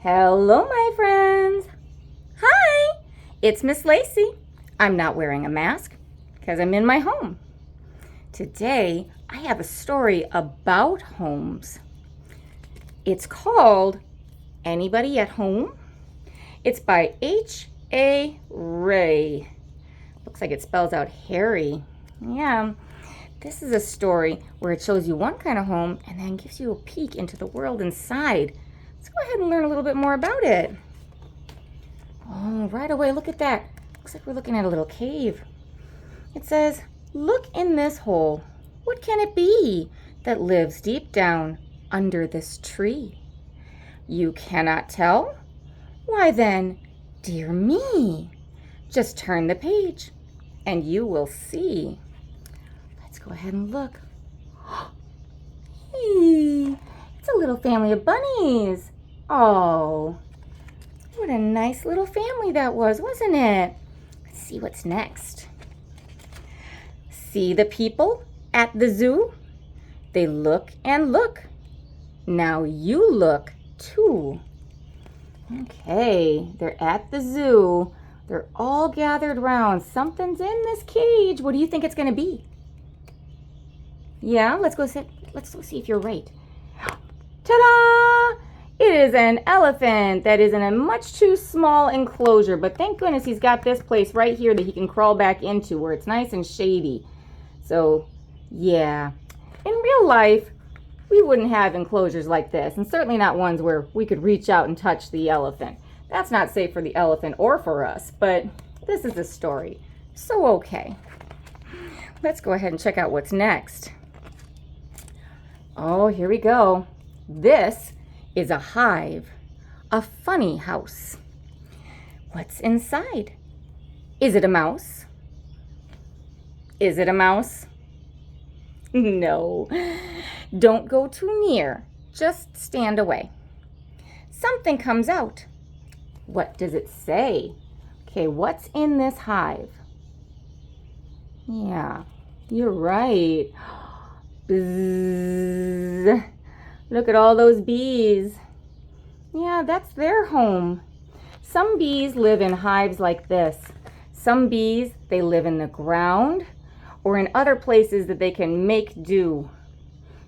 Hello, my friends. Hi, it's Miss Lacey. I'm not wearing a mask because I'm in my home. Today, I have a story about homes. It's called Anybody at Home? It's by H.A. Ray. Looks like it spells out Harry. Yeah, this is a story where it shows you one kind of home and then gives you a peek into the world inside. Let's go ahead and learn a little bit more about it. Oh, right away, look at that. Looks like we're looking at a little cave. It says, "Look in this hole. What can it be that lives deep down under this tree? You cannot tell? Why then, dear me, just turn the page and you will see." Let's go ahead and look. Hey, it's a little family of bunnies. Oh, what a nice little family that was, wasn't it? Let's see what's next. See the people at the zoo? They look and look. Now you look too. Okay, they're at the zoo. They're all gathered around. Something's in this cage. What do you think it's going to be? Yeah, let's go see if you're right. Ta-da! It is an elephant that is in a much too small enclosure, but thank goodness he's got this place right here that he can crawl back into where it's nice and shady. So, yeah, in real life, we wouldn't have enclosures like this, and certainly not ones where we could reach out and touch the elephant. That's not safe for the elephant or for us, but this is a story, so okay. Let's go ahead and check out what's next. Oh, here we go. This is a hive, a funny house. What's inside? Is it a mouse? Is it a mouse? No. Don't go too near. Just stand away. Something comes out. What does it say? Okay, what's in this hive? Yeah, you're right. Bzzz. Look at all those bees. Yeah, that's their home. Some bees live in hives like this. Some bees, they live in the ground or in other places that they can make do.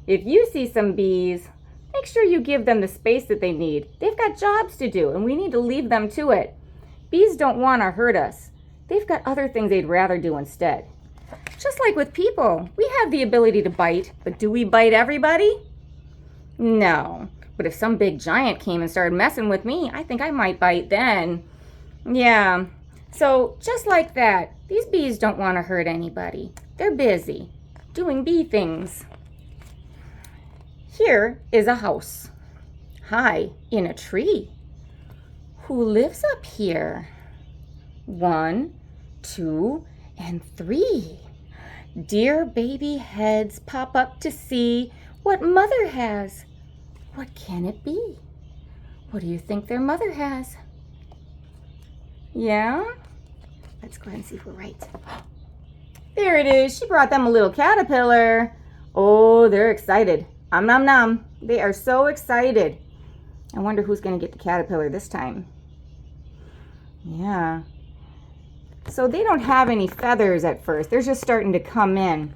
If you see some bees, make sure you give them the space that they need. They've got jobs to do, and we need to leave them to it. Bees don't want to hurt us. They've got other things they'd rather do instead. Just like with people, we have the ability to bite, but do we bite everybody? No. But if some big giant came and started messing with me, I think I might bite then. Yeah. So just like that, these bees don't want to hurt anybody. They're busy doing bee things. Here is a house, high in a tree. Who lives up here? 1, 2, and 3. Dear baby heads pop up to see what mother has. What can it be? What do you think their mother has? Yeah? Let's go ahead and see if we're right. There it is. She brought them a little caterpillar. Oh, they're excited. Nom nom. They are so excited. I wonder who's going to get the caterpillar this time. Yeah. So they don't have any feathers at first. They're just starting to come in.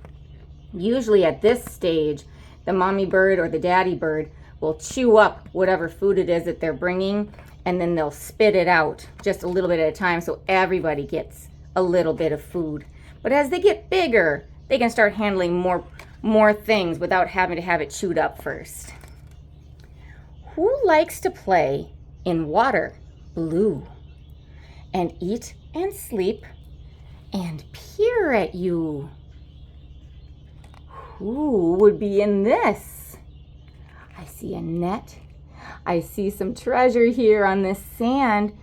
Usually at this stage, the mommy bird or the daddy bird will chew up whatever food it is that they're bringing, and then they'll spit it out just a little bit at a time so everybody gets a little bit of food. But as they get bigger, they can start handling more things without having to have it chewed up first. Who likes to play in water blue and eat and sleep and peer at you? Who would be in this? I see a net. I see some treasure here on this sand.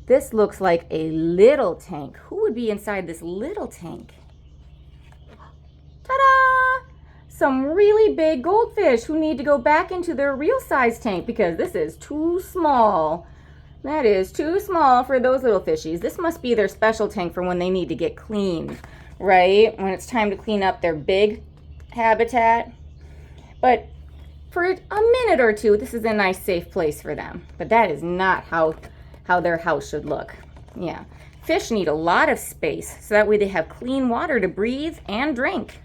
This looks like a little tank. Who would be inside this little tank? Ta-da! Some really big goldfish who need to go back into their real size tank because this is too small. That is too small for those little fishies. This must be their special tank for when they need to get cleaned, right? When it's time to clean up their big habitat. But for a minute or two. This is a nice safe place for them. But that is not how their house should look. Yeah. Fish need a lot of space so that way they have clean water to breathe and drink.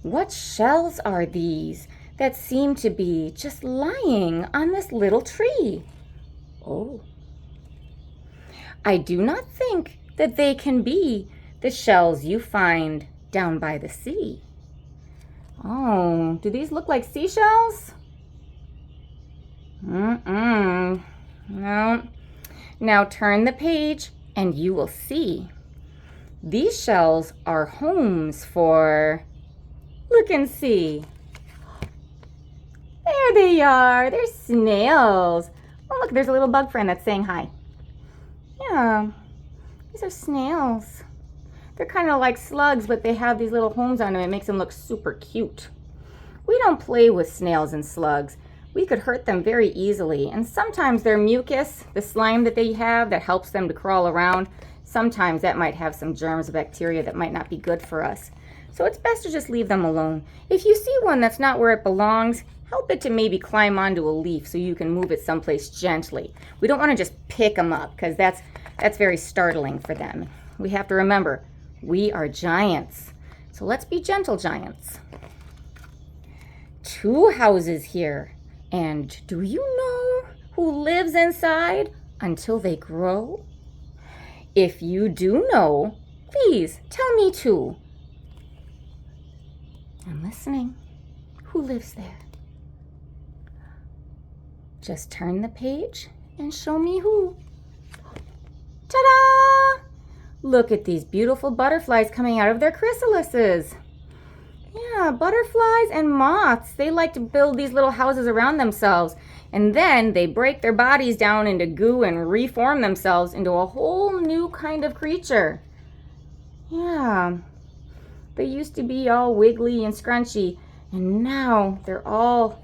What shells are these that seem to be just lying on this little tree? Oh. I do not think that they can be the shells you find down by the sea. Oh, do these look like seashells? No. Now turn the page and you will see. These shells are homes for... Look and see. There they are. They're snails. Oh, look, there's a little bug friend that's saying hi. Yeah, these are snails. They're kind of like slugs, but they have these little homes on them. It makes them look super cute. We don't play with snails and slugs. We could hurt them very easily. And sometimes their mucus, the slime that they have that helps them to crawl around, sometimes that might have some germs or bacteria that might not be good for us. So it's best to just leave them alone. If you see one that's not where it belongs, help it to maybe climb onto a leaf so you can move it someplace gently. We don't want to just pick them up because that's very startling for them. We have to remember, we are giants. So let's be gentle giants. 2 houses here. And do you know who lives inside until they grow? If you do know, please tell me too. I'm listening. Who lives there? Just turn the page and show me who. Ta-da! Look at these beautiful butterflies coming out of their chrysalises. Yeah, butterflies and moths, they like to build these little houses around themselves, and then they break their bodies down into goo and reform themselves into a whole new kind of creature. Yeah, they used to be all wiggly and scrunchy, and now they're all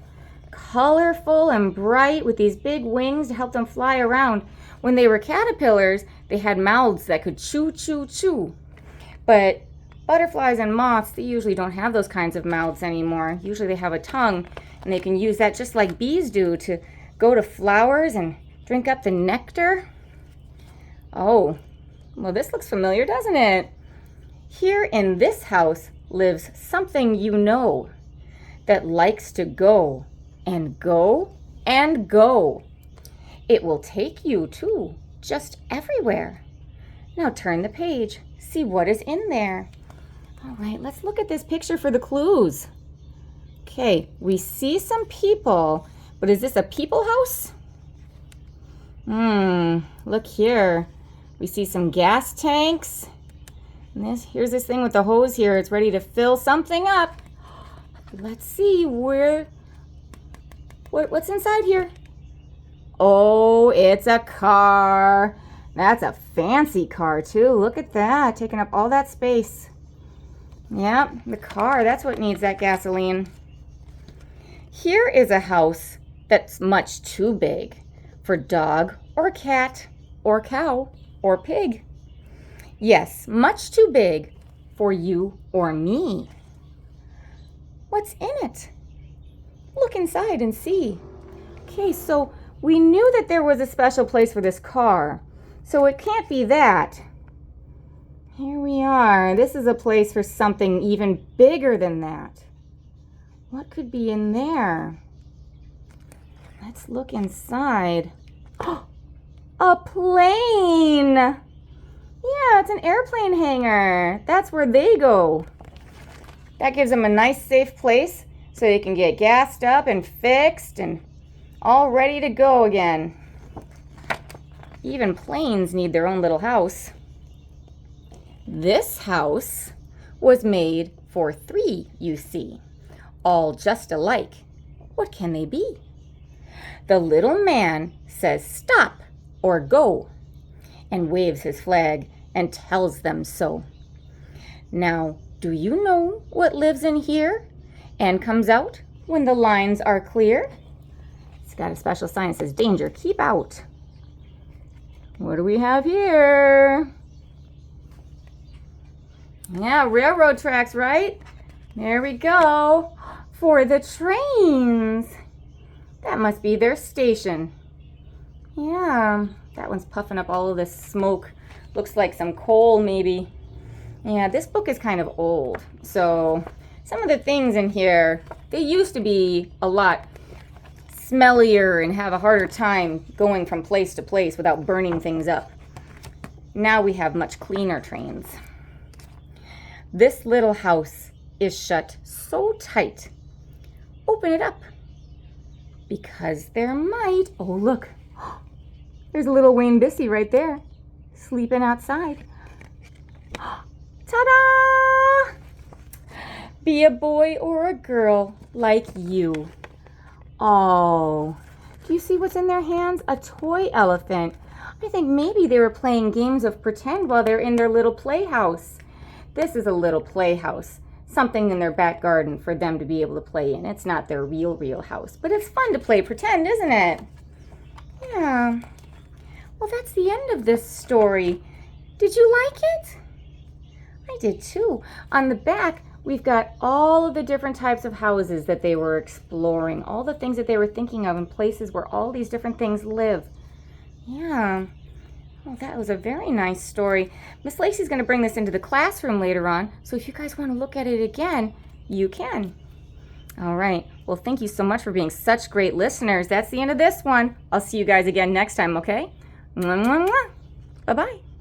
colorful and bright with these big wings to help them fly around. When they were caterpillars, they had mouths that could chew, chew, chew. But butterflies and moths, they usually don't have those kinds of mouths anymore. Usually they have a tongue, and they can use that just like bees do to go to flowers and drink up the nectar. Oh, well, this looks familiar, doesn't it? Here in this house lives something you know that likes to go and go and go. It will take you too, just everywhere. Now turn the page, see what is in there. All right, let's look at this picture for the clues. Okay, we see some people, but is this a people house? Look here. We see some gas tanks. And here's this thing with the hose here. It's ready to fill something up. Let's see what's inside here. Oh, it's a car. That's a fancy car too. Look at that, taking up all that space. Yep, the car, that's what needs that gasoline. Here is a house that's much too big for dog or cat or cow or pig. Yes, much too big for you or me. What's in it? Look inside and see. Okay, so we knew that there was a special place for this car, so it can't be that. Here we are. This is a place for something even bigger than that. What could be in there? Let's look inside. A plane! Yeah, it's an airplane hangar. That's where they go. That gives them a nice safe place so they can get gassed up and fixed and all ready to go again. Even planes need their own little house. This house was made for 3, you see, all just alike. What can they be? The little man says stop or go and waves his flag and tells them so. Now, do you know what lives in here and comes out when the lines are clear? It's got a special sign that says danger, keep out. What do we have here? Yeah, railroad tracks, right? There we go. for the trains. That must be their station. Yeah, that one's puffing up all of this smoke. Looks like some coal maybe. Yeah, this book is kind of old. So some of the things in here, they used to be a lot smellier and have a harder time going from place to place without burning things up. Now we have much cleaner trains. This little house is shut so tight. Open it up. Because there might, oh look, there's a little Wayne Bissy right there, sleeping outside. Ta-da! Be a boy or a girl like you. Oh, do you see what's in their hands? A toy elephant. I think maybe they were playing games of pretend while they're in their little playhouse. This is a little playhouse, something in their back garden for them to be able to play in. It's not their real house, but it's fun to play pretend, isn't it? Yeah. Well, that's the end of this story. Did you like it? I did too. On the back, we've got all of the different types of houses that they were exploring, all the things that they were thinking of and places where all these different things live. Yeah. Well, that was a very nice story. Miss Lacey's going to bring this into the classroom later on, so if you guys want to look at it again, you can. All right. Well, thank you so much for being such great listeners. That's the end of this one. I'll see you guys again next time, okay? Mwah, mwah, mwah. Bye-bye.